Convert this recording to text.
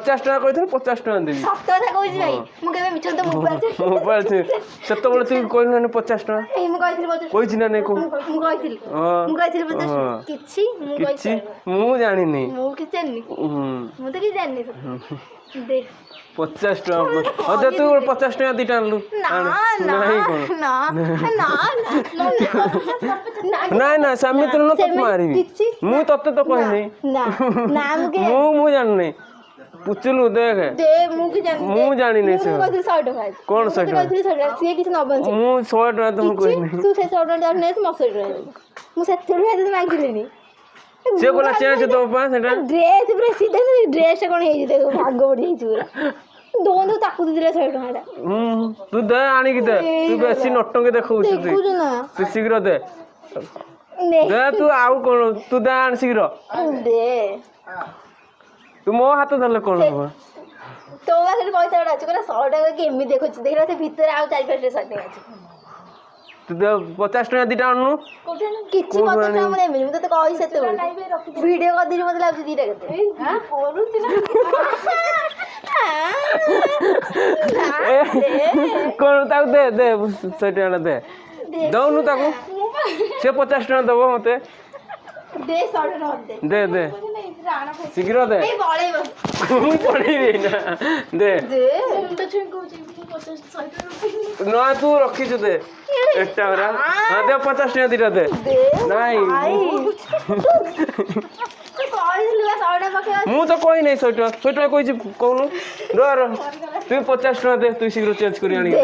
50 ଟଙ୍କା କହିଥିଲି 50 ଟଙ୍କା ଦେବି ସତ କଥା କହୁଛି ଭାଇ ମୁଁ କେବେ ମିଛ ତ ମୋବାଇଲ ସେତେବେଳେ ତୁ କହିଲୁ ନା 50 ଟଙ୍କା ମୁଁ କହିଥିଲି 50 କହିଛି ନା ନାଇଁ ମୁଁ କହିଥିଲି 50 କିଛି ମୁଁ ଜାଣିନି ମୁଁ କିଛି ଜାଣିନି ମୁଁ ତ କିଛି ଜାଣିନି ଦେ 50 ଟଙ୍କା ହଉ ତୁ 50 ଟଙ୍କା ଦିଟା ଆଣିଲୁ ନାଇଁ ନା ସେମିତି ନୁହଁ ତତେ ମାରିବି ମୁଁ ତତେ ତ କହିନି ମୁଁ ଜାଣିନି ପୁଚୁଲୁ ଦେଖେ ମୁଁ ଜାଣିନି ସେ କଣ 100 ଟଙ୍କା ମୁଁ 100 ଟଙ୍କା ତମକୁ କହିନି ତୁ ସେ 100 ଟଙ୍କା ନେ ମତେ ମୁଁ 70 ଟଙ୍କା ମାଗିଲିନି ସେ କହିଲା ଚେଞ୍ଜ ଦବ ପା ସେଟା ଡ୍ରେସ୍ ପୁରା ସିଧା ଡ୍ରେସ୍ କଣ ହେଇଛି ଦେଖ ଭାଗ ପଡ଼ି ଯାଇଛି ପୁରା ଦୋନ ତାକୁ ଦେଇଥିଲେ 100 ଟଙ୍କା ତୁ ଦେ ଆଣିକି ଦେ ତୁ ବେଶୀ ନଟଙ୍କି ଦେଖଉଛୁ ତୁ ଶୀଘ୍ର ଦେ ଦେ ତୁ ଆଉ କଣ ତୁ ଦେ ଆଣି ଶୀଘ୍ର ଦେ ତୁ ମୋ ହାତ ଧରିଲେ କଣ ହବ ତୋ ପାଖରେ ପଇସା ଗୁଡ଼ା ଅଛି କହିଲା 100 ଟଙ୍କା କେମିତି ଦେଖୁଛି ଦେଖିଲା ସେ ଭିତରେ ଆଉ 4-5 ଟା 100 ଟଙ୍କା ଅଛି ତୁ ଦେ 50 ଟଙ୍କା ଦିଟା ଆଣୁନୁ କିଛି 50 ଟଙ୍କା ମୁଁ ଦେବିନି ମୁଁ ତତେ କହିଛି ସେତେବେଳେ ଭିଡ଼ିଓ କରିଦେଇଛି ମତେ ଲାଗୁଛି ଦିଟା କେତେ କରୁଛି କଣ ତାକୁ ଦେ 100 ଟଙ୍କା ଦେ ଦଉନୁ ତାକୁ ସେ 50 ଟଙ୍କା ଦବ ମତେ ଦେ ଶୀଘ୍ର ଦେ ମୁଁ ପଢେଇବି ନା ଦେ ନା ତୁ ରଖିଛୁ ଦେ ଏଟା ପରା ହଁ ଦେ 50 ଟଙ୍କା ଦିଟା ଦେ ନାଇଁ ମୁଁ ତ କହିନି 100 ଟଙ୍କା କହିଛି କହୁନୁ ର ତୁ 50 ଟଙ୍କା ଦେ ତୁ ଶୀଘ୍ର ଚେଞ୍ଜ କରି ଆଣିକି